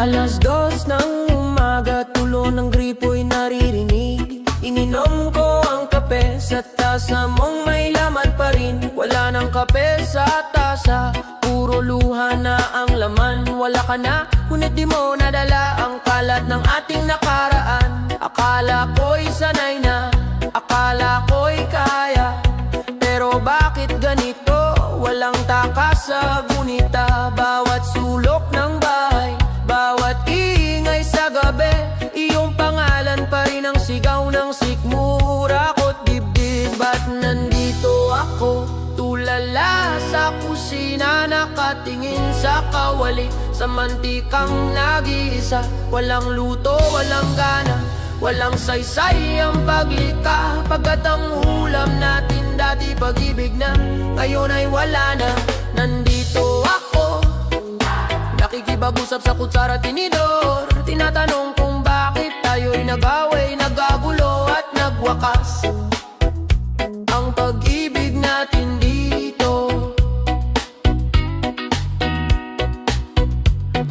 2:00 ng umaga, tulo ng gripo'y naririnig. Ininom ko ang kape sa tasa mong may laman pa rin. Wala ng kape sa tasa, puro luha na ang laman. Wala ka na, ngunit di mo nadala ang kalat ng ating nakaraan. Akala ko'y sanay na, akala ko'y kaya, pero bakit ganito? Walang takas sa gunita. Bawat sulok ng bahay, bawat ingay sa gabi, iyong pangalan pa rin ang sigaw ng sikmura ko't dibdib. Ba't nandito ako, tulala sa kusina, nakatingin sa kawali, sa mantikang nag-iisa. Walang luto, walang gana, walang saysay ang paglika. Pagkat ang ulam natin dati pag-ibig na, ngayon ay wala na. Nandito ako, nakikipag-usap sa kutsara tinidor. Tinatanong kung bakit tayo'y nag-away, nagagulo at nagwakas. Ang pag-ibig natin dito,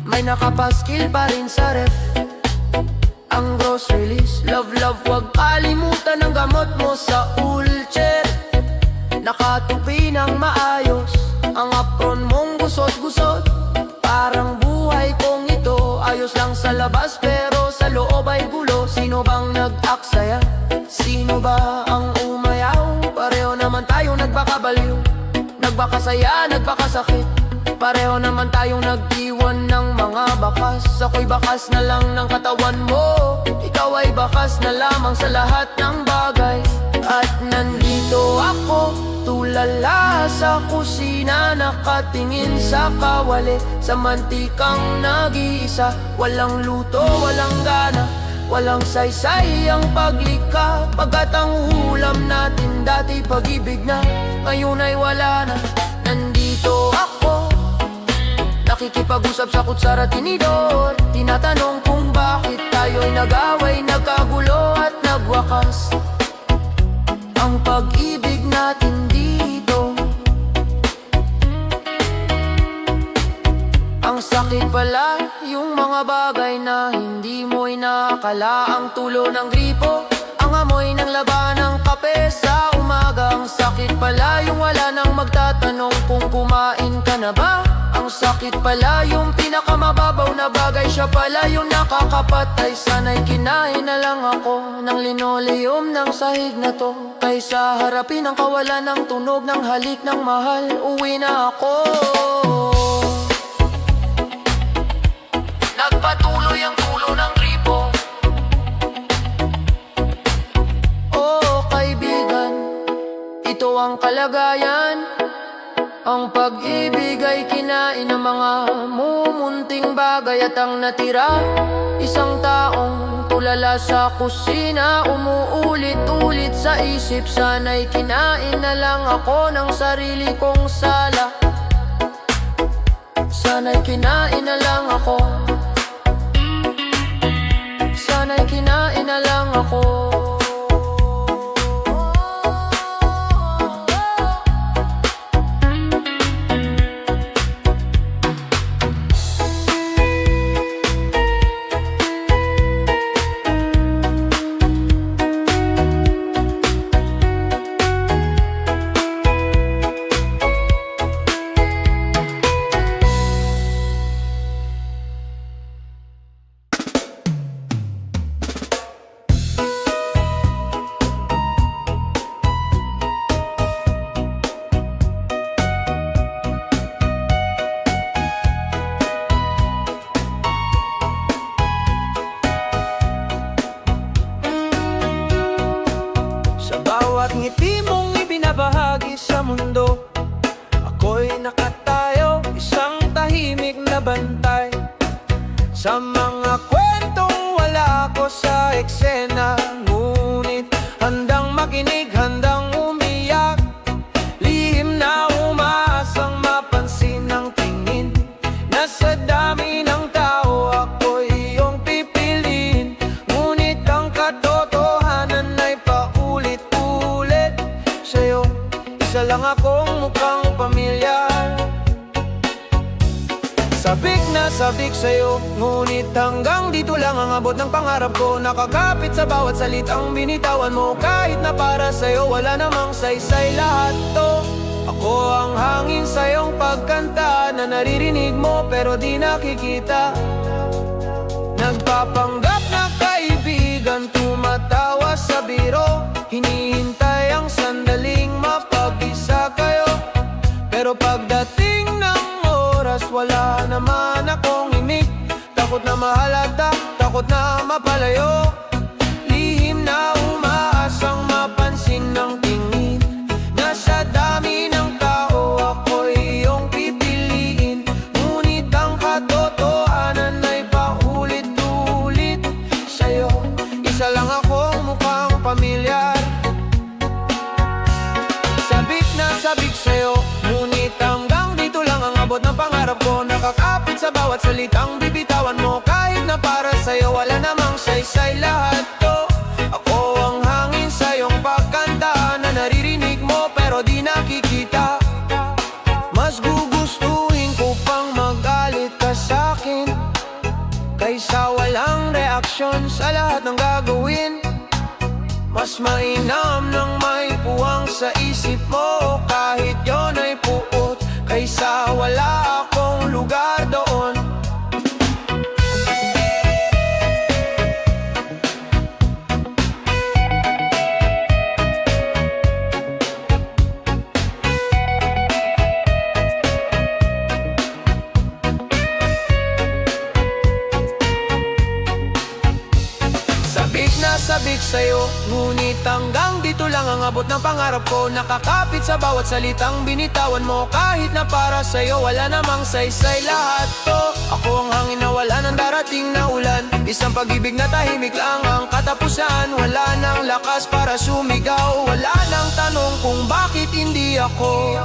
may nakapaskil pa rin sa ref, ang grocery list. Love, love, huwag kalimutan ang gamot mo sa ulcer. Nakatupi ng maayos, ang apron mong gusot-gusot. Parang buhay kong ito, ayos lang sa labas pero sa loob ay gulo. Sino bang nag-aksaya? Sino ba ang umayaw? Pareho naman tayo nagbakabaliw, nagbakasaya, nagbakasakit. Pareho naman tayong nag-iwan ng mga bakas. Ako'y bakas na lang ng katawan mo, ikaw ay bakas na lamang sa lahat ng bagay. At nandito ako, tulala sa kusina, nakatingin sa kawali, sa mantikang nag-iisa. Walang luto, walang gana, walang saysay ang paglika. Pagkat ang ulam natin dati pag-ibig na, ngayon ay wala na. Nandito ako, nakikipag-usap sa kutsara tinidor. Tinatanong kung bakit tayo'y nag-away, nagkagulo at nagwakas. Ang pag-ibig natin dito, ang sakit pala yung mga bagay na hindi mo inakala. Ang tulo ng gripo, ang amoy ng laba ng kape sa umaga. Ang sakit pala yung wala nang magtatanong kung kumain ka na ba. Ang sakit pala yung pinakamababaw na bagay, siya pala yung nakakapatay. Sana'y kinain na lang ako ng linoleum ng sahig na to, kaysa harapin ang kawalan ng tunog ng halik ng mahal. Uwi na ako. Nagpatuloy ang tulo ng gripo. Oh kaibigan, ito ang kalagayan. Ang pag-ibig ay kinain ng mga mumunting bagay. At ang natira, isang taong tulala sa kusina, umuulit-ulit sa isip. Sana'y kinain na lang ako ng sarili kong sala. Sana'y kinain na lang ako, sana'y kinain na lang ako. Bawat ngiti mong ibinabahagi sa mundo, ako'y nakatayo, isang tahimik na bantay. Sa mga kwentong wala ako sa eksena, ngunit handang makinig, handang umiyak. Lihim na umaasang mapansin ang tingin, na sa dami ng tao ako'y iyong pipiliin. Ngunit ang katotohanan ay paulit-ulit sa'yo, isa lang akong mukhang pamilyar. Sa Sabik na sabik sa'yo, ngunit hanggang dito lang ang abot ng pangarap ko. Nakakapit sa bawat salitang binitawan mo, kahit na para sa'yo wala namang saysay lahat to. Ako ang hangin sa iyong pagkanta na naririnig mo pero di nakikita. Nagpapanggap na kaibigan, tumatawa sa biro, hinihintay ang sandaling mapag-isa kayo. Pero pagdating ng oras, wala naman akong imik. Takot na mahalata, takot na mapalayo. Lihim na umaasang mapansin ng tingin, na sa dami ng tao ako'y iyong pipiliin. Ngunit ang katotohanan ay paulit-ulit sa'yo. Isa lang akong mukhang pamilyar. Sabik na sabik sa'yo, ngunit hanggang dito lang ang abot ng pangarap ko. Nakakapit sa bawat salitang bibitawan mo, kahit na para sa'yo wala namang saysay lahat to. Ako ang hangin sa iyong pagkanta na naririnig mo pero di nakikita. Mas gugustuhin ko pang magalit ka sa'kin kaysa walang reaksyon sa lahat ng gagawin. Mas mainam nang may puwang sa isip mo, kahit yon ay puot, kaysa wala akong lugar doon. Sabik na sabik sa'yo, ngunit hanggang dito lang ang abot ng pangarap ko. Nakakapit sa bawat salitang binitawan mo, kahit na para sa'yo wala namang saysay lahat to. Ako ang hangin na wala ng darating na ulan, isang pag-ibig na tahimik lang ang katapusan. Wala nang lakas para sumigaw, wala nang tanong kung bakit hindi ako.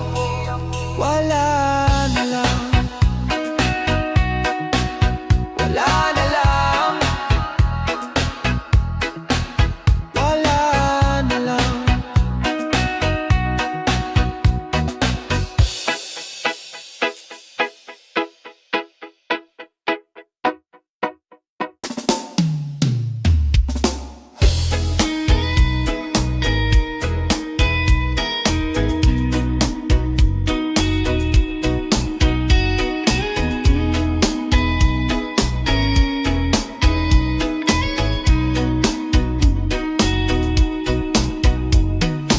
Wala na lang, wala na lang, wala na lang.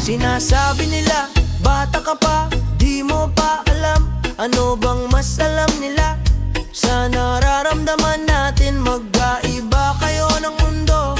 Sinasabi nila, bata ka pa, di mo pa alam. Ano bang mas alam nila sa nararamdaman natin? Magkaiba kayo ng mundo,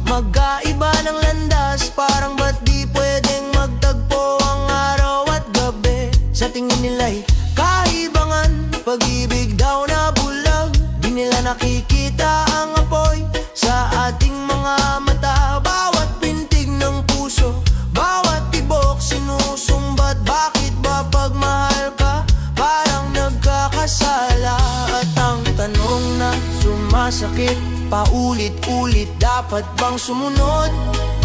magkaiba ng landas. Parang ba't di pwedeng magtagpo ang araw at gabi? Sa tingin nila'y kaibangan, pag-ibig daw na bulag. Di nila nakikita ang apoy sa ating mga mata. Bawat pintig ng puso, bawat tibok sinusumbat. Bakit ba pagmahal ka parang nagkakasala? At ang tanong na sumasakit paulit-ulit, dapat bang sumunod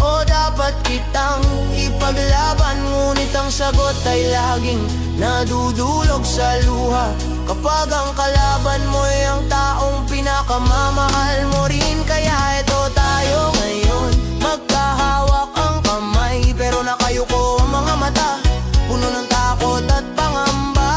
o dapat kitang ipaglaban? Ngunit ang sagot ay laging nadudulog sa luha, kapag ang kalaban mo'y ang taong pinakamamahal mo rin. Kaya eto tayo ngayon, magkahawak ang kamay, pero nakayuko ang mga mata, puno ng takot at pangamba.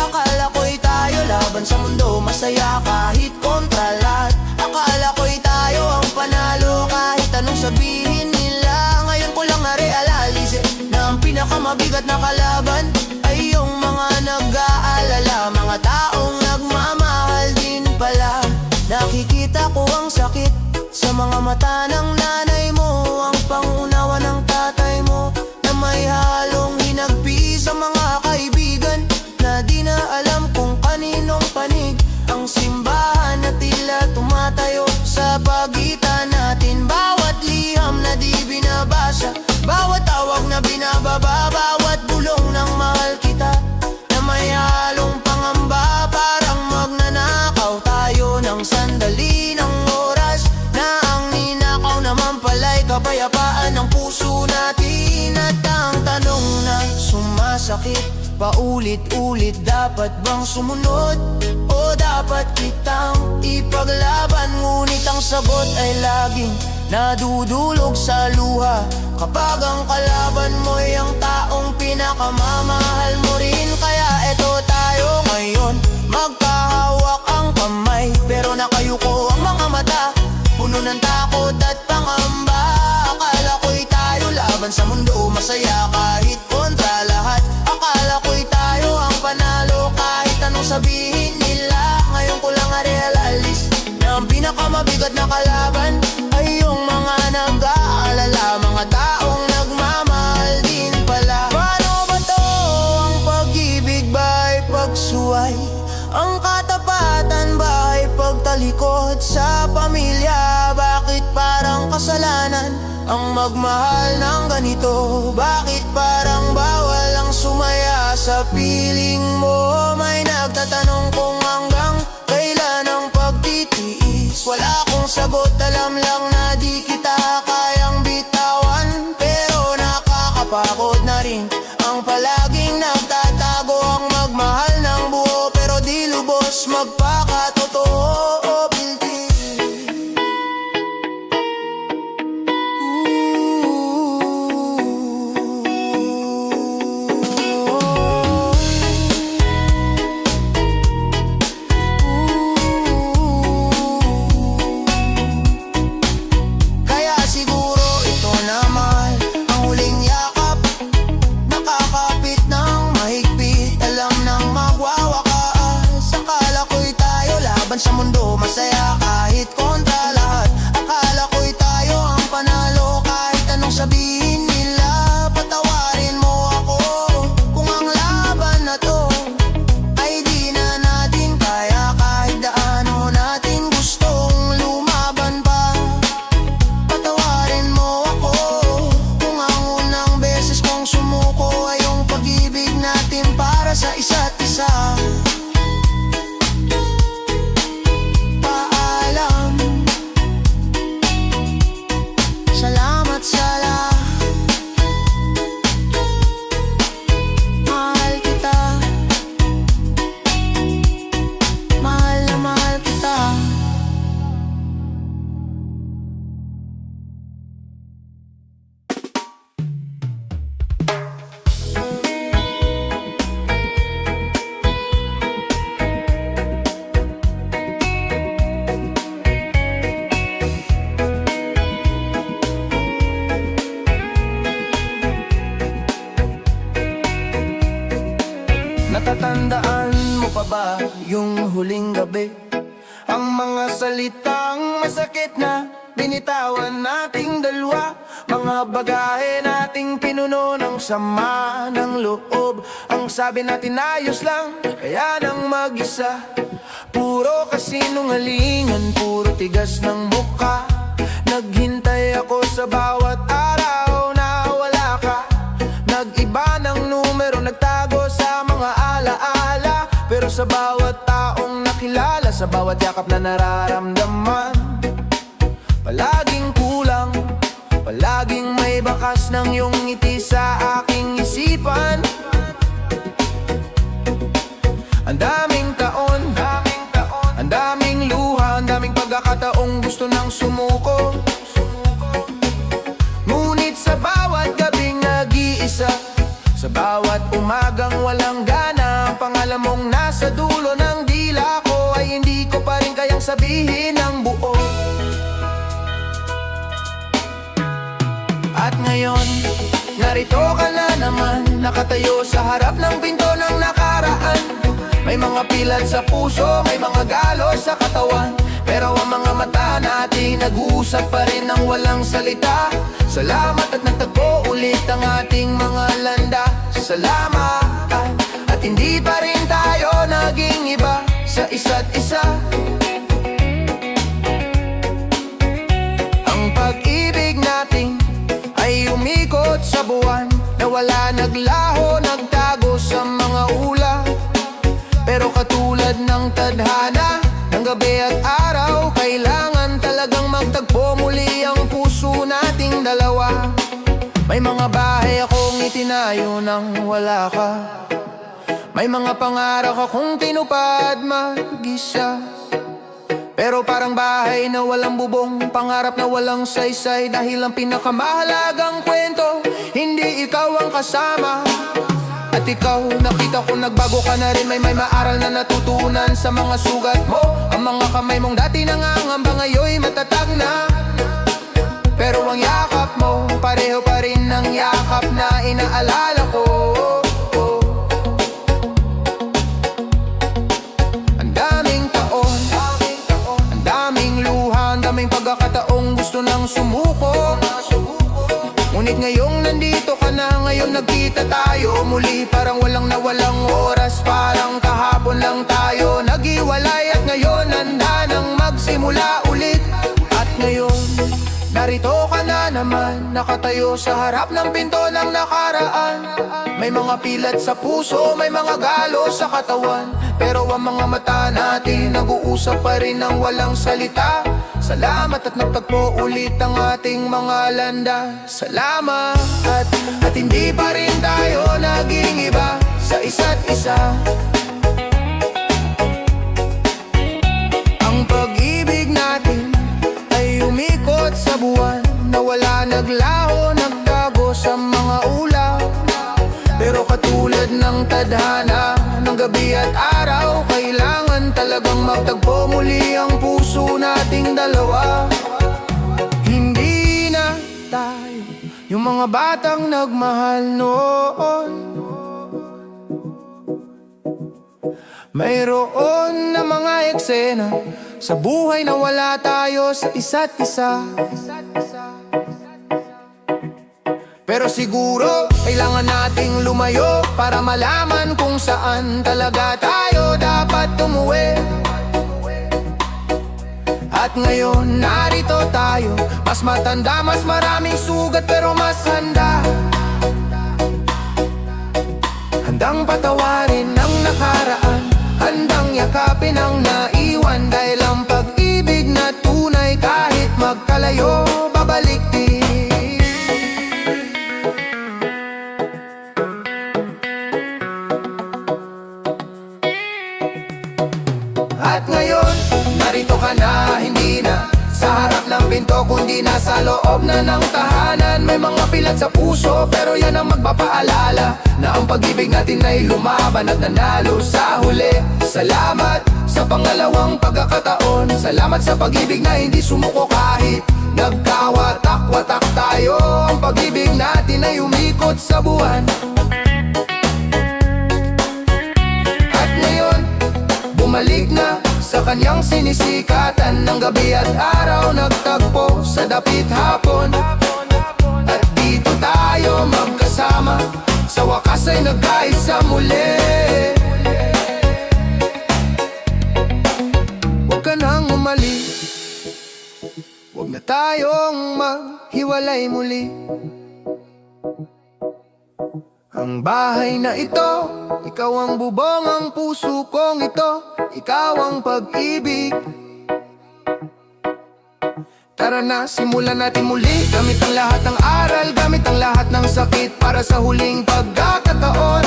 Akala ko'y tayo laban sa mundo, masaya kahit kontra lahat. Akala ko'y tayo ang panalo, kahit anong sabihin nila. Ngayon ko lang na-realize na ang pinakamabigat na kalaban ay yung mga nag-aalala, mga taong nagmamahal din pala. Nakikita ko ang sakit sa mga mata ng nanay mo, ang pangunawa ng tatay mo, na may halong hinagpi sa mga kaibigan na di na alam kung kaninong panig. Ang simbahan na tila tumatayo sa pagitan natin. Bawat liham na di binabasa, bawat tawag na binababa, bawat bulong ng mahal kita na may halong pangamba. Parang magnanakaw tayo ng sandali ng oras, na ang ninakaw naman pala'y kapayapaan ng puso natin. At ang tanong na sumasakit paulit-ulit, dapat bang sumunod o dapat dapat kitang ipaglaban. Ngunit ang sagot ay laging nadudulog sa luha. Kapag ang kalaban mo'y ang taong pinakamamahal mo rin. Kaya eto tayo ngayon, magkahawak ang kamay, pero nakayuko ang mga mata, puno ng takot at pangamba. Akala ko'y tayo laban sa mundo, masaya kahit kontra lahat. Akala ko'y tayo ang panalo kahit anong sabihin nila. Ngayon ko lang na-realize na ang pinakamabigat na kalaban ay yung mga nag-aalala, mga taong nagmamahal din pala. Paano ba to? Ang pag-ibig ba'y pagsuway? Ang katapatan ba'y pagtalikod sa pamilya? Bakit parang kasalanan ang magmahal ng ganito? Bakit parang bawal ang sumaya sa piling mo? May nagtatanong kung hanggang kailan ang pagtitiis. Wala akong sagot, alam lang na di kita kayang bitawan. Pero nakakapagod na rin ang palaging nagtatago, ang magmahal ng buo pero di lubos magpakatotoo. Guilty. Kaya siguro ito naman ang huling yakap, nakakapit ng mahigpit, alam nang magwawakas. Akala ko'y tayo laban sa mundo, masaya kahit kontra lahat. Akala ko'y tayo ang panalo kahit anong sabihin nila. Patawarin mo ako kung ang laban na to ay di na natin kaya, kahit daano natin gustong lumaban pa. Patawarin mo ako kung ang unang beses kong sumuko ay yung pag-ibig natin para sa isa't isa. Paalam, salamat sa lahat. Mahal kita, mahal na mahal kita. Natatandaan mo pa ba yung huling gabi? Ang mga salitang masakit na binitawan nating dalawa, mga bagahe nating pinuno ng sama ng loob. Ang sabi natin ayos lang, kaya nang mag-isa, puro kasinungalingan, puro tigas ng mukha. Naghintay ako sa bawat araw na wala ka. Nag-iba ng numero, nagtago sa mga alaala. Pero sa bawat taong nakilala, sa bawat yakap na nararamdaman, palaging kulang, palaging may bakas ng iyong ngiti sa aking isipan. Ang daming taon, ang daming luha, ang daming pagkakataong gusto nang sumuko. Ngunit sa bawat gabing nag-iisa, sa bawat umagang walang gana, ang pangalan mong nasa dulo ng dila ko ay hindi ko pa rin kayang sabihin ng buo. At ngayon, narito ka na naman, nakatayo sa harap ng pinto ng nakaraan. May mga pilat sa puso, may mga galos sa katawan, pero ang mga mata natin nag-uusap pa rin ng walang salita. Salamat at nagtagpo ulit ang ating mga landa. Salamat at hindi pa rin tayo naging iba sa isa't isa. Ang pag-ibig natin ay umikot sa buwan, na wala naglaho, nagtago sa mga ulap. Pero katulad ng tadhana, ng gabi at araw, kailangan talagang magtagpo muli ang puso nating dalawa. May mga bahay akong itinayo nang wala ka, May mga pangarap akong tinupad mag-isa, pero parang bahay na walang bubong, pangarap na walang saysay. Dahil ang pinakamahalagang kwento, hindi ikaw ang kasama. At ikaw, nakita ko nagbago ka na rin. May maaral na natutunan sa mga sugat mo. Ang mga kamay mong dati nangangamba, ngayon'y matatag na. Pero ang yakap mo, pareho pa rin ang yakap na inaalala ko. Ang daming taon, ang daming luha, ang daming pagkakataong gusto nang sumuko. Ngunit ngayong nandito ka na, ngayon nagkita tayo muli. Parang walang nawalang oras, parang kahapon lang tayo naghiwalay. At ngayon handa nang magsimula ulit. At ngayon, narito ka na naman, nakatayo sa harap ng pinto ng nakaraan. May mga pilat sa puso, may mga galo sa katawan, pero ang mga mata natin nag-uusap pa rin ng walang salita. Salamat at nagtagpo ulit ang ating mga landa. Salamat at hindi pa rin tayo naging iba sa isa't isa. Ang pag-ibig natin ay umikot sa buwan, nawala, naglaho, nagtago sa mga ulap. Pero katulad ng tadhana, ng gabi at araw, kailangan talagang magtagpo muli ang puso nating dalawa. Hindi na tayo yung mga batang nagmahal noon. Mayroon na mga eksena sa buhay na wala tayo sa isa't isa. Pero siguro kailangan nating lumayo para malaman kung saan talaga tayo dapat umuwi. At ngayon narito tayo, mas matanda, mas maraming sugat, pero mas handa. Handang patawarin ang nakaraan, handang yakapin ang naiwan. Dahil ang pag-ibig na tunay, kahit magkalayo, babalik din. At ngayon, narito ka na, hindi na sa harap ng pinto, kundi nasa loob na ng tahanan. May mga pilat sa puso, pero yan ang magpapaalala na ang pag-ibig natin ay lumaban at nanalo sa huli. Salamat sa pangalawang pagkakataon, salamat sa pag-ibig na hindi sumuko kahit nagkawatak-watak tayo. Ang pag-ibig natin ay umikot sa buwan. At ngayon, bumalik na sa kanyang sinisikatan, ng gabi at araw nagtagpo sa dapit hapon. At dito tayo magkasama, sa wakas ay nagkaisa muli. Huwag ka nang umalis, huwag na tayong maghiwalay muli. Ang bahay na ito, ikaw ang bubong, ang puso kong ito, ikaw ang pag-ibig. Tara na, simulan natin muli, gamit ang lahat ng aral, gamit ang lahat ng sakit, para sa huling pagkakataon.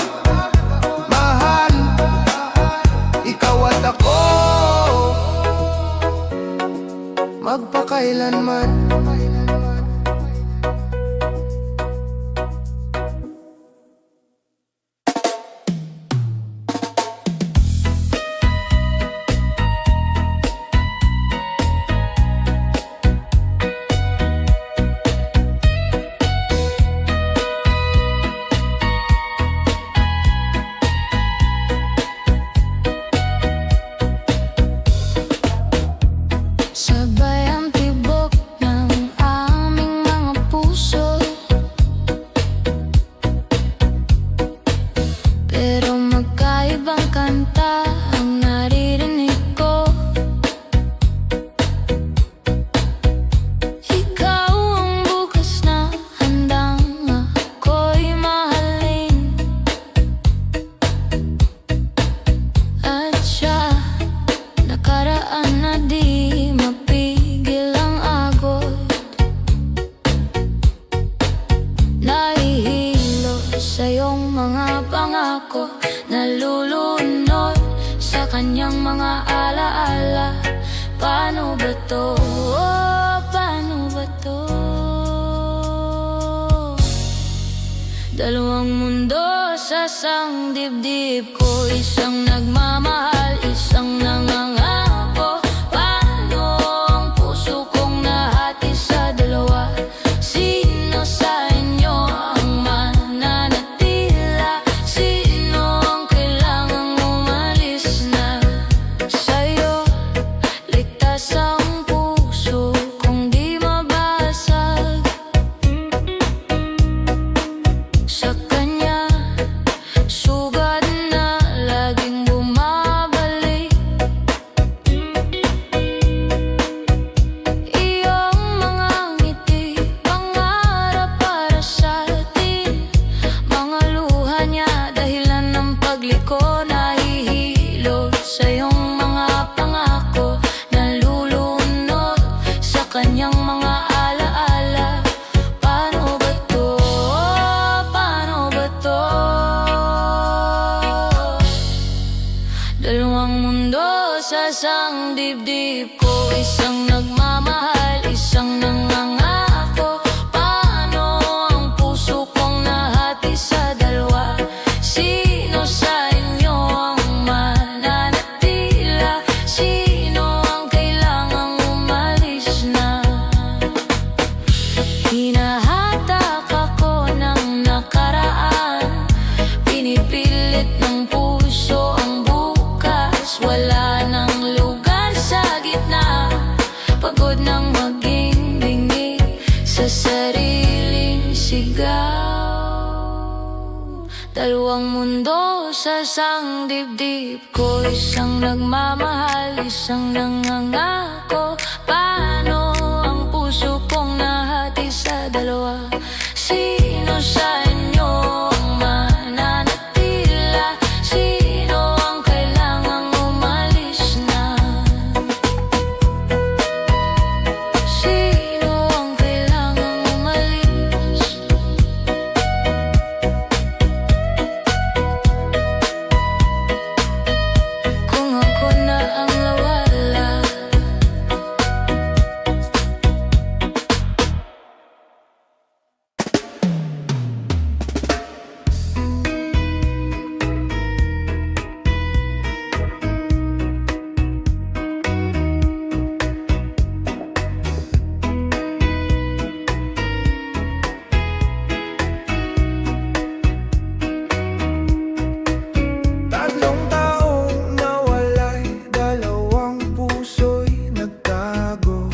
Mahal, ikaw at ako, magpakailanman. Sabay ang tibok ng alaala. Paano ba to? Oh, paano ba to? Dalawang mundo sa isang dibdib ko, isang nagmamahal, isang nangangako. Paano ang puso kong nahati sa dalawa? Sino sa inyo ang mananatila? Sino ang kailangang umalis na? Sa'yo, ligtas ang puso kong di mabasag. Sa kanya, sugat na laging bumabalik. Iyong mga ngiti, pangarap para sa atin. Mga luha niya, dahilan ng pagliko. Nahihilo sa iyong mga pangako. Nalulunod sa kanyang mga alaala. Paano ba to? Paano ba to? Dalawang mundo sa isang dibdib ko, isang nagmamahal, isang nangangako. Paano ang puso kong nahati sa dalawa? Sino sa inyo ang mananatila? Sino ang kailangang umalis na? Hinahatak ako ng nakaraan, pinipilit ng puso ang bukas. Wala nang lugar sa gitna, pagod nang maging bingi sa sariling sigaw. Dalawang mundo sa isang dibdib ko, isang nagmamahal, isang nangangako. Paano ang puso kong nahati sa dalawa? Sino sa inyo ang mananatila? Sino ang kailangang umalis na? Sino ang kailangang umalis? Kung ako na ang nawala, Tatlong taong nawalay, dalawang puso'y nagtago.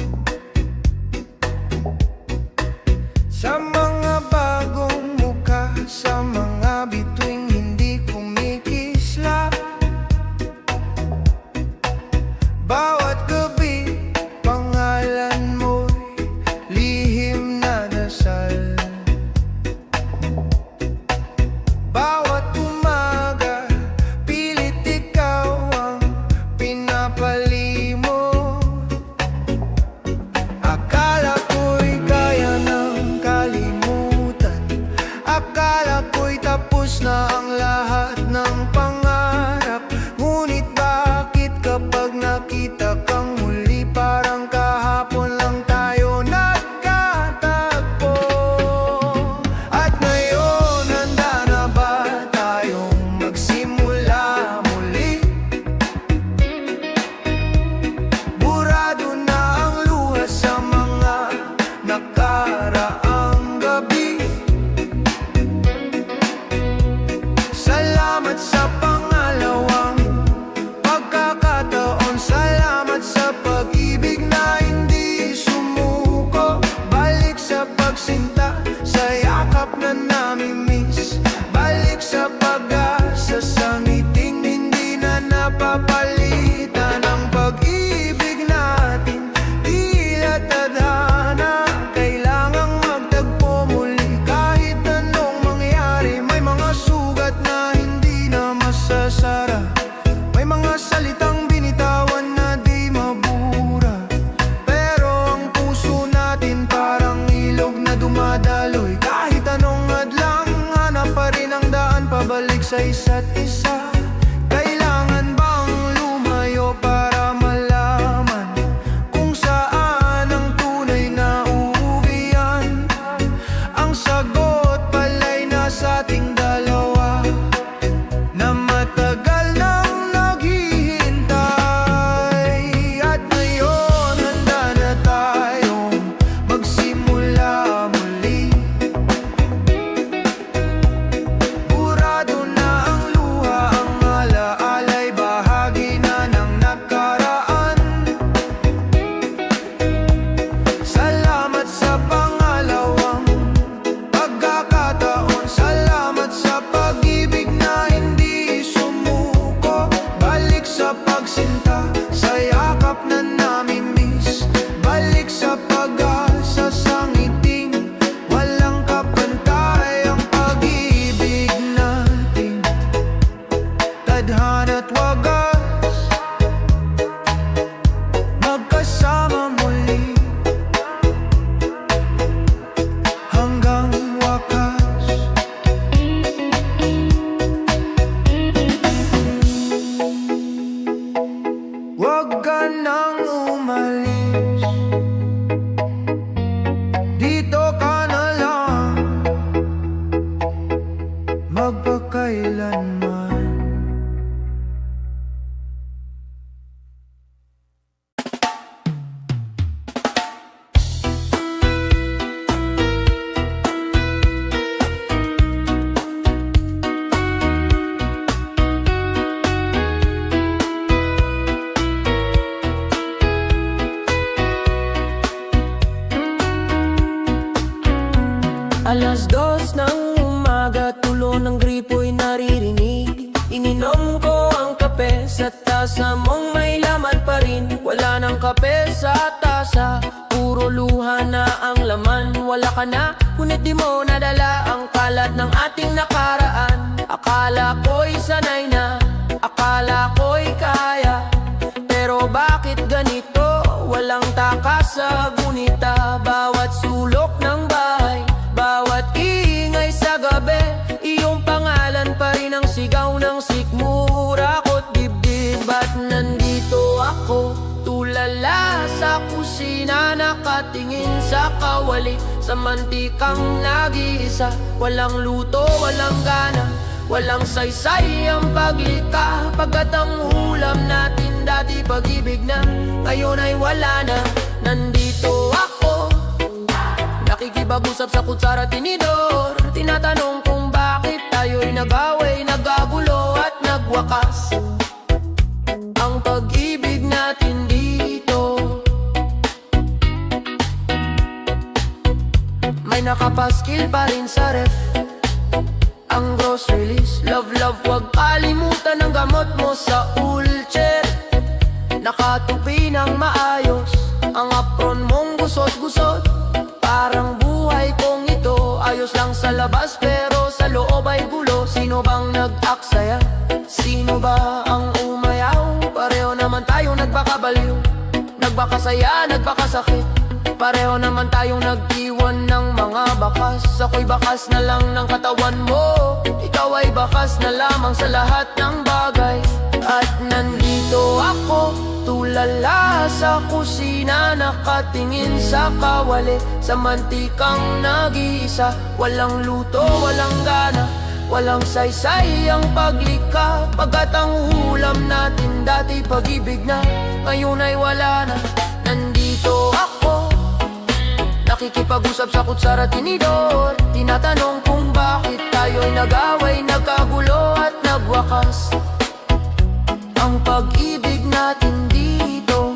Sa mga bagong mukha, sa mga bituing hindi kumikislap. Bawat gabi, pangalan mo'y lihim na dasal. Bawat umaga, pilit ikaw ang pinapalimo. Akala ko'y kaya ng kalimutan, akala ko'y tapos na ang lahat ng pangarap. Ngunit bakit kapag nakita kang muli, parang kahapon lang tayo nagkatagpo? At ngayon, handa na ba tayong magsimula muli? Burado na ang luha sa mga nakaraang gabi. Salamat sa pangalawang pagkakataon. Salamat sa pag-ibig na hindi sumuko. Balik sa pagsinta, sa yakap na nami-miss. Balik sa pag-asa, sa ngiting hindi na napapalitan. Ang pag-ibig natin, tila tadhana, kailangang magtagpo muli. Kahit anong mangyari, may mga sugat na hindi na masasara. May mga salitang binitawan na di mabura. Pero ang puso natin parang ilog na dumadaloy. Kahit anong hadlang, hanap pa rin ang daan pabalik sa'yo. Huwag ka nang umalis, dito ka na lang magpakailanman. Alas 2 ng umaga, tulo ng gripo'y naririnig. Ininom ko ang kape sa tasa mong may laman pa rin. Wala ng kape sa tasa, puro luha na ang laman. Wala ka na, ngunit di mo nadala ang kalat ng ating nakaraan. Akala ko'y sanay na, akala ko'y kaya. Pero bakit ganito? Walang takas sa gunita. Bawat sulok ng bahay, bawat ingay sa gabi, iyong pangalan pa rin ang sigaw ng sikmura ko't dibdib. Ba't nandito ako, tulala sa kusina, nakatingin sa kawali, sa mantikang nag-iisa. Walang luto, walang gana, walang saysay ang paglika. Pagkat ang ulam natin dati pag-ibig na, ngayon ay wala na. Nandito ako, nakikipag-usap sa kutsara tinidor, tinatanong kung bakit tayo'y nag-away, nagagulo at nagwakas. Ang pag-ibig natin dito, may nakapaskil pa rin sa ref, ang grocery list. Love, love, wag kalimutan ang gamot mo sa ulcer. Nakatupi ng maayos, ang apron mong gusot-gusot. Parang buhay kong ito, ayos lang sa labas pero sa loob ay gulo. Sino bang nag-aksaya? Sino ba ang umayaw? Pareho naman tayong nagbakabaliw, nagbakasaya, nagbakasakit. Pareho naman tayong nag-iwan ng mga bakas. Ako'y bakas na lang ng katawan mo, ikaw ay bakas na lamang sa lahat ng bagay. At nandito ako, tulala sa kusina, nakatingin sa kawali, sa mantikang nag-iisa. Walang luto, walang gana, walang saysay ang paglika. Pagkat ang ulam natin dati pag-ibig na, ngayon ay wala na. Nandito ako, nakikipag-usap sa kutsara tinidor, tinatanong kung bakit tayo'y nag-away, nagkagulo at nagwakas. Ang pag-ibig natin dito,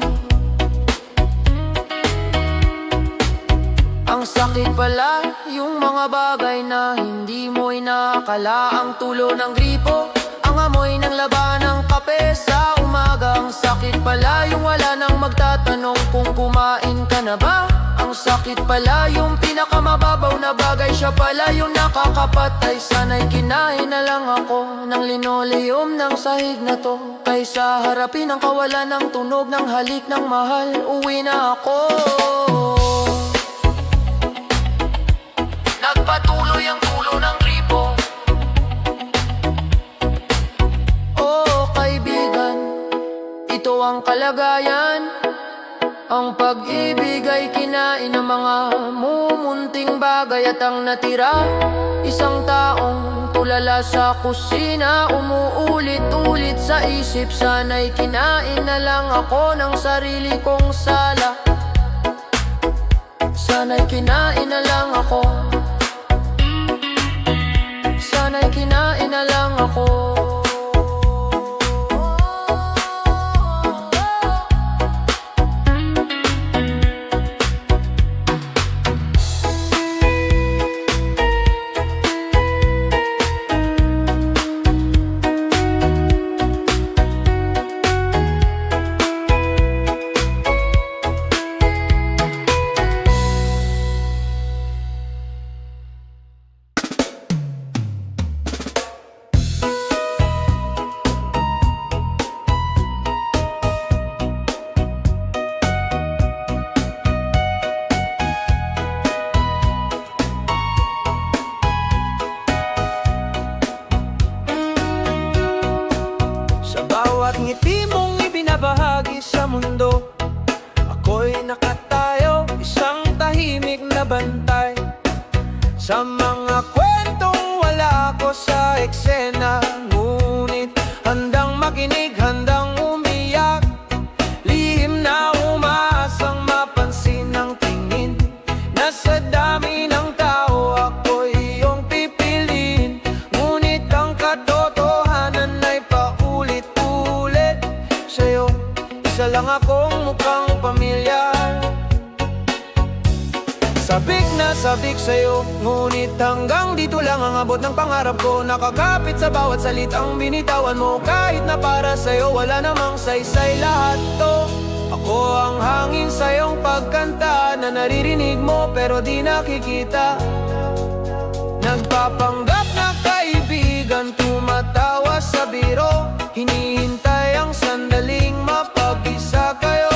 ang sakit pala yung mga bagay na hindi mo inakala. Ang tulo ng gripo, ang amoy ng laba ng kape sa umaga. Ang sakit pala yung wala nang magtatanong kung kumain ka na ba. Ang sakit pala yung pinakamababaw na bagay, siya pala yung nakakapatay. Sana'y kinain na lang ako ng linoleum ng sahig na to, kaysa harapin ang kawalan ng tunog ng halik ng mahal. Uwi na ako. Nagpatuloy ang tulo ng gripo. Oh kaibigan, ito ang kalagayan. Ang pag-ibig ay kinain ng mga mumunting bagay, at ang natira, isang taong tulala sa kusina. Umuulit-ulit sa isip, sana'y kinain na lang ako ng sarili kong sala. Sana'y kinain na lang ako, sana'y kinain na lang ako. mundo. Ako'y nakatayo, isang tahimik na bantay. Sa mga kwentong wala ako sa eksena, ngunit handang makinig, handang umiyak. Lihim na umaasang mapansin ng tingin, na sa dami ng tao ako'y iyong pipiliin. Ngunit ang katotohanan ay paulit-ulit sa'yo. Isa lang akong mukhang pamilyar. Sabik na sabik sa'yo, ngunit hanggang dito lang ang abot ng pangarap ko. Nakakapit sa bawat salitang binitawan mo, kahit na para sa'yo wala namang saysay lahat to. Ako ang hangin sa iyong pagkanta, na naririnig mo pero di nakikita. Nagpapanggap na kaibigan, tumatawa sa biro, hinihintay ang sandaling mapag-isa kayo.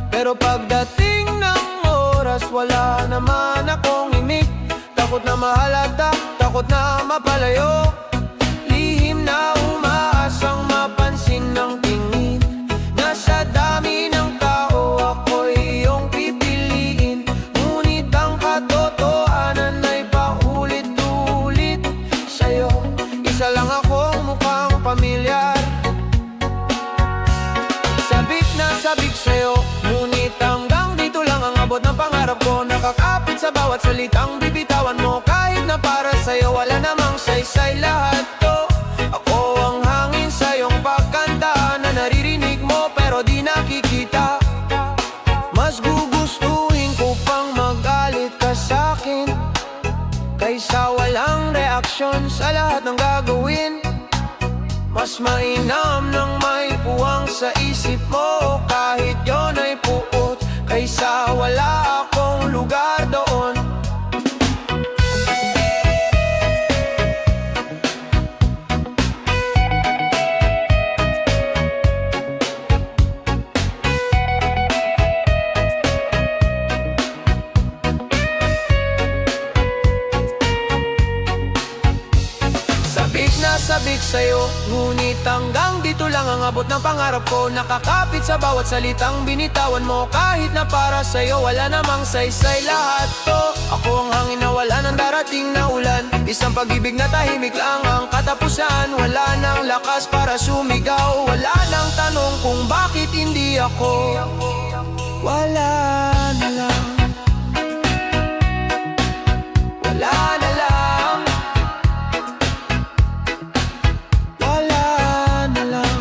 Pero pagdating ng oras, wala naman akong imik. Takot na mahalata, takot na mapalayo. Lihim na umaasang mapansin ng tingin, na sa dami ng tao ako'y iyong pipiliin. Ngunit ang katotohanan ay paulit-ulit sa'yo. Isa lang akong mukhang pamilyar. Sabik na sabik sa'yo, ngunit hanggang dito lang ang abot ng pangarap ko. Nakakapit sa bawat salitang bibitawan mo, kahit na para sa'yo wala namang saysay lahat to. Ako ang hangin sa iyong pagkanta, na naririnig mo pero di nakikita. Mas gugustuhin ko pang magalit ka sa'kin, kaysa walang reaksyon sa lahat ng gagawin. Mas mainam nang may puwang sa isip mo, kahit yon ay puot, kaysa wala akong lugar doon. Sabik na sabik sa'yo, ngunit hanggang dito lang ang abot ng pangarap ko. Nakakapit sa bawat salitang binitawan mo, kahit na para sa'yo wala namang saysay lahat to. Ako ang hangin na wala ng darating na ulan, isang pag-ibig na tahimik lang ang katapusan. Wala nang lakas para sumigaw, wala nang tanong kung bakit hindi ako. Wala na lang, wala na lang, wala na lang.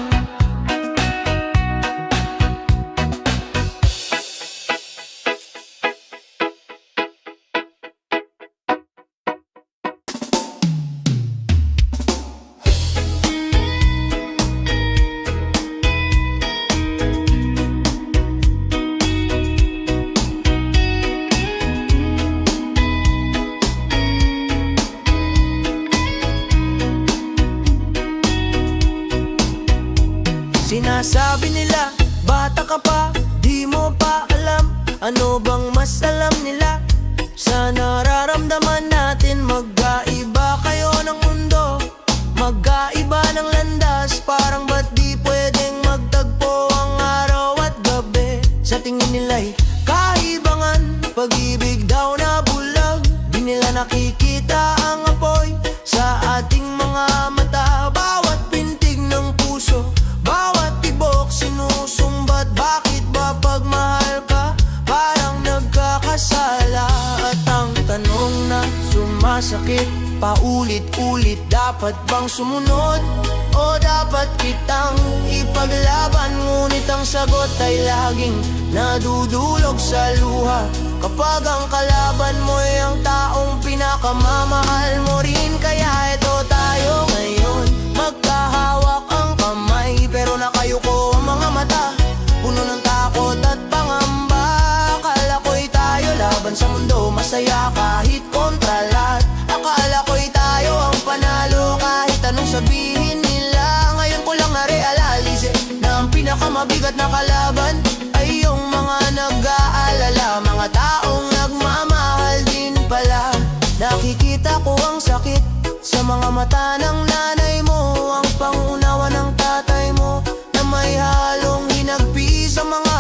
Sinasabi nila, bata ka pa, di mo pa alam. Ano bang mas alam nila sa nararamdaman natin? Magkaiba kayo ng mundo, magkaiba ng landas. Parang ba't di pwedeng magtagpo ang araw at gabi? Sa tingin nila'y kaibangan, pag-ibig daw na bulag. Di nila nakikita ang apoy sa ating mga mata. Bawat pintig ng puso, bawat tibok sinusumbat. Bakit ba pagmahal ka parang nagkakasala? At ang tanong na sumasakit paulit-ulit, dapat bang sumunod o dapat kitang ipaglaban? Ngunit ang sagot ay laging nadudulog sa luha, kapag ang kalaban mo'y ang taong pinakamamahal mo rin. Kaya eto tayo ngayon, magkahawak ang kamay, pero nakayuko ang mga mata, puno ng takot at pangamba. Akala ko'y tayo laban sa mundo, masaya kahit kontra lahat. Akala ko'y tayo ang panalo, kahit anong sabihin nila. Ngayon ko lang na-realize na ang pinakamabigat na kalaban ay yung mga nag-aalala, mga taong nagmamahal din pala. Nakikita ko ang sakit sa mga mata ng nanay mo, ang pangunawa ng tatay mo, na may halong hinagpi sa mga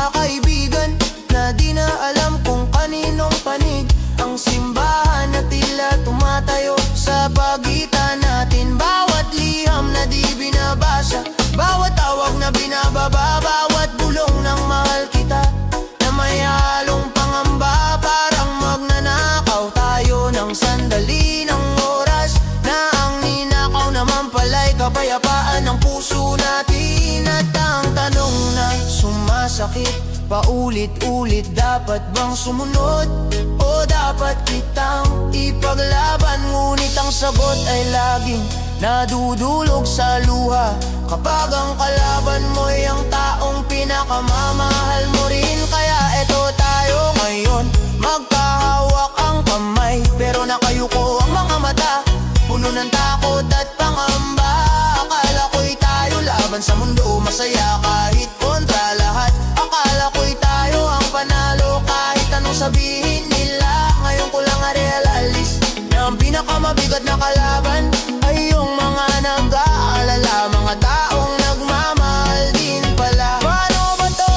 masakit paulit-ulit, dapat bang sumunod? O dapat kitang ipaglaban? Ngunit ang sagot ay laging nadudulog sa luha, kapag ang kalaban mo'y ang taong pinakamamahal mo rin. Kaya eto tayo ngayon, magkahawak ang kamay, pero nakayuko ang mga mata, puno ng takot at pangamba. Akala ko'y tayo laban sa mundo, masaya kahit kontra lahat. Akala ko'y tayo ang panalo kahit anong sabihin nila. Ngayon ko lang na-realize na ang pinakamabigat na kalaban ay yung mga nag-aalala, mga taong nagmamahal din pala. Paano ba to?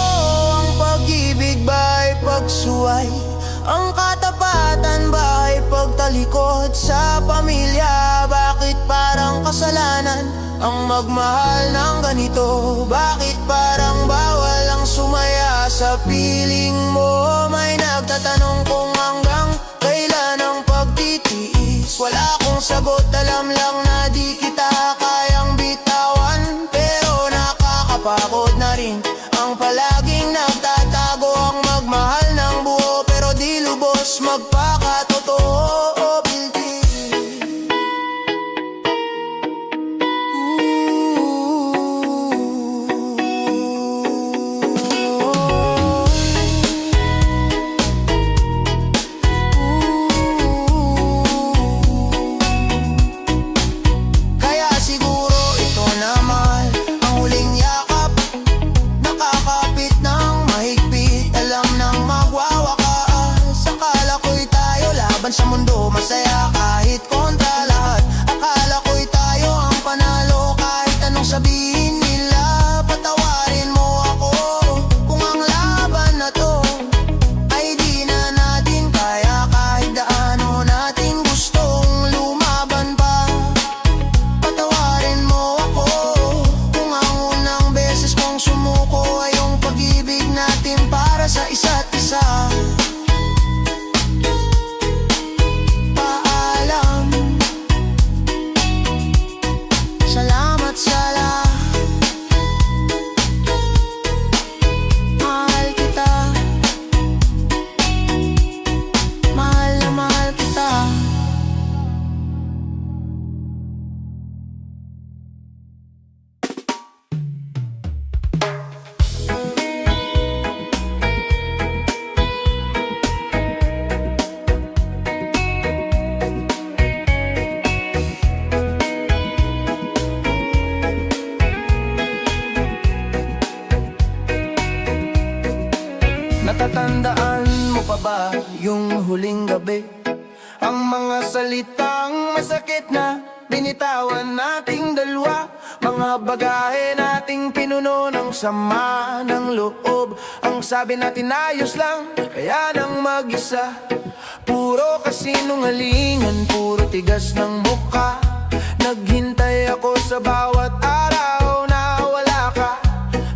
Ang pag-ibig ba'y pagsuway? Ang katapatan ba'y pagtalikod sa pamilya? Bakit parang kasalanan ang magmahal ng ganito? Bakit parang bawal ang sumaya sa piling mo? May nagtatanong kung hanggang kailan ang pagtitiis. Wala akong sagot, alam lang na di kita kayang bitawan. Pero nakakapagod na rin ang palaging nagtatago, ang magmahal ng buo pero di lubos magpakatotoo. Sa mundo, masaya kahit kontra lahat. Akala ko'y tayo ang panalo kahit anong sabihin nila. Patawarin mo ako kung ang laban na to ay di na natin kaya, kahit gaano natin gustong lumaban pa. Patawarin mo ako kung ang unang beses kong sumuko ay yung pag-ibig natin para sa isa't isa. Natatandaan mo pa ba yung huling gabi? Ang mga salitang masakit na binitawan nating dalawa, mga bagahe nating pinuno ng sama ng loob. Ang sabi natin ayos lang, kaya nang mag-isa. Puro kasinungalingan, puro tigas ng mukha. Naghintay ako sa bawat araw na wala ka.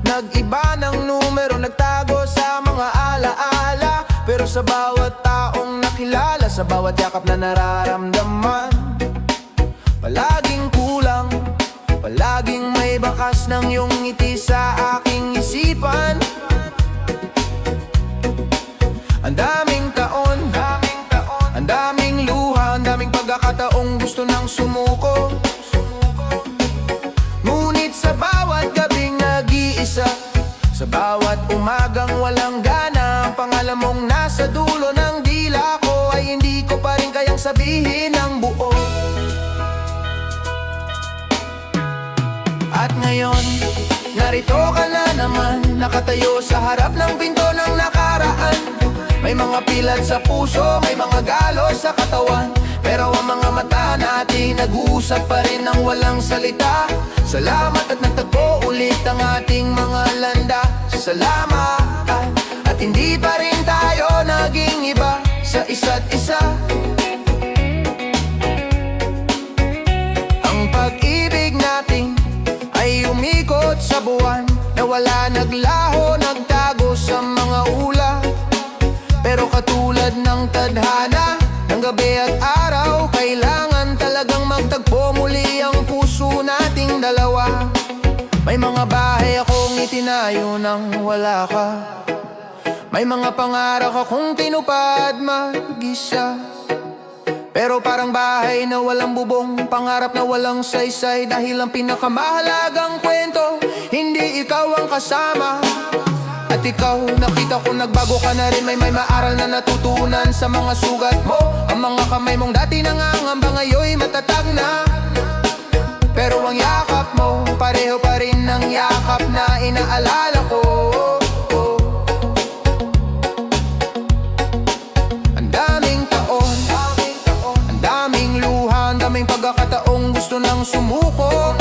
Nag-iba ng numero, nagtago sa mga alaala. Pero sa bawat taong nakilala, sa bawat yakap na nararamdaman, palaging kulang, palaging may bakas ng iyong ngiti sa aking isipan. Ang daming taon, ang daming luha, ang daming pagkakataong gusto nang sumuko. Ngunit sa bawat gabing nag-iisa, sa bawat umagang walang gana, ang pangalan mong nasa dulo ng dila ko ay hindi ko pa rin kayang sabihin ng buo. At ngayon, narito ka na naman, nakatayo sa harap ng pinto ng nakaraan. May mga pilat sa puso, may mga galos sa katawan, pero ang mga mata natin nag-uusap pa rin ng walang salita. Salamat at nagtagpo ulit ang ating mga landa. Salamat at hindi pa rin tayo naging iba sa isa't isa. Ang pag-ibig natin ay umikot sa buwan, na wala naglaho, nagtago sa mga ulap. Pero katulad ng tadhana, ng gabi at araw, kailangan talagang magtagpo muli ang puso nating dalawa. May mga bahay akong dinayo nang wala ka. May mga pangarap akong tinupad mag-isa, pero parang bahay na walang bubong, pangarap na walang saysay. Dahil ang pinakamahalagang kwento, hindi ikaw ang kasama. At ikaw, nakita ko nagbago ka na rin. May maaral na natutunan sa mga sugat mo. Ang mga kamay mong dati nangangamba ngayon'y matatag na. Pero ang yakap mo, pareho pa rin ang yakap na inaalala ko. Ang daming taon, ang daming luha, ang daming pagkakataong gusto nang sumuko.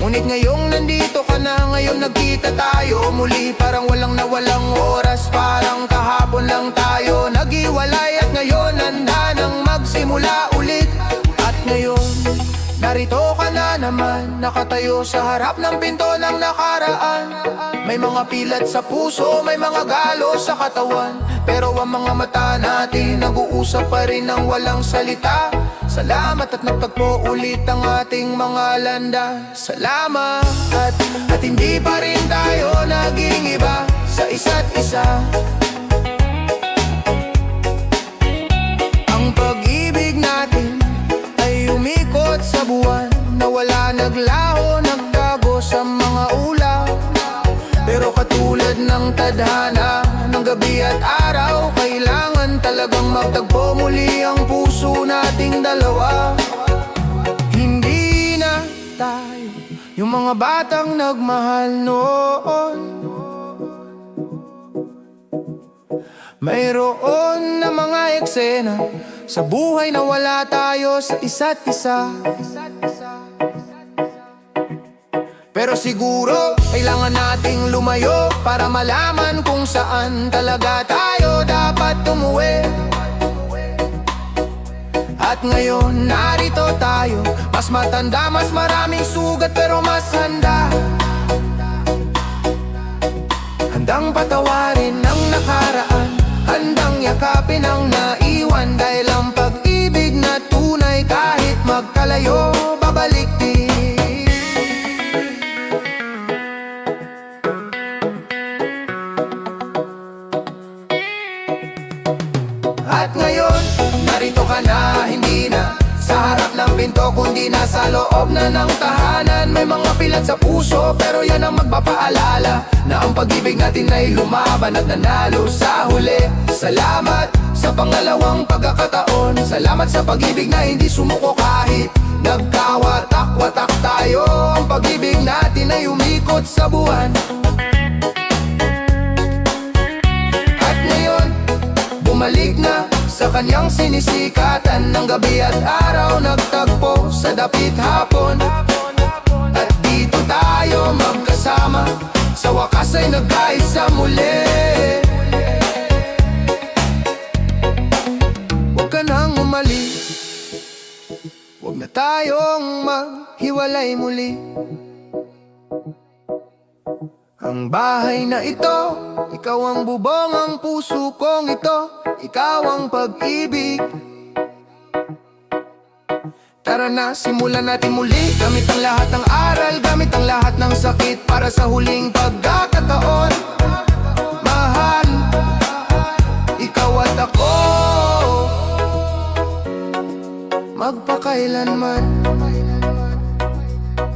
Ngunit ngayong nandito ka na, ngayon nagkita tayo muli. Parang walang nawalang oras, parang kahapon lang tayo naghiwalay. At ngayon handa nang magsimula ulit. At ngayon, narito ka na naman, nakatayo sa harap ng pinto ng nakaraan. May mga pilat sa puso, may mga galo sa katawan, pero ang mga mata natin nag-uusap pa rin ng walang salita. Salamat at nagtagpo ulit ang ating mga landa. Salamat at hindi pa rin tayo naging iba sa isa't isa. Ang pag-ibig natin ay umikot sa buwan, na wala naglaho, nagtago sa mga ulap. Pero katulad ng tadhana, ng gabi at araw, kailangan talagang magtagpo muli ang puso nating dalawa. Hindi na tayo yung mga batang nagmahal noon. Mayroon na mga eksena sa buhay na wala tayo sa isa't isa. Pero siguro kailangan nating lumayo para malaman kung saan talaga tayo dapat umuwi. At ngayon narito tayo, mas matanda, mas maraming sugat, pero mas handa. Handang patawarin ang nakaraan, handang yakapin ang naiwan. Dahil ang pag-ibig na tunay, kahit magkalayo, babalik din. At ngayon, narito ka na, hindi na sa harap ng pinto, kundi nasa loob na ng tahanan. May mga pilat sa puso, pero yan ang magpapaalala na ang pag-ibig natin ay lumaban at nanalo sa huli. Salamat sa pangalawang pagkakataon, salamat sa pag-ibig na hindi sumuko kahit nagkawatak-watak tayo. Ang pag-ibig natin ay umikot sa buwan. At ngayon, bumalik na sa kanyang sinisikatan, ng gabi at araw nagtagpo sa dapit hapon. At dito tayo magkasama, sa wakas ay nagkaisa muli. Huwag ka nang umalis, huwag na tayong maghiwalay muli. Ang bahay na ito, ikaw ang bubong, ang puso kong ito, ikaw ang pag-ibig. Tara na, simulan natin muli, gamit ang lahat ng aral, gamit ang lahat ng sakit, para sa huling pagkakataon.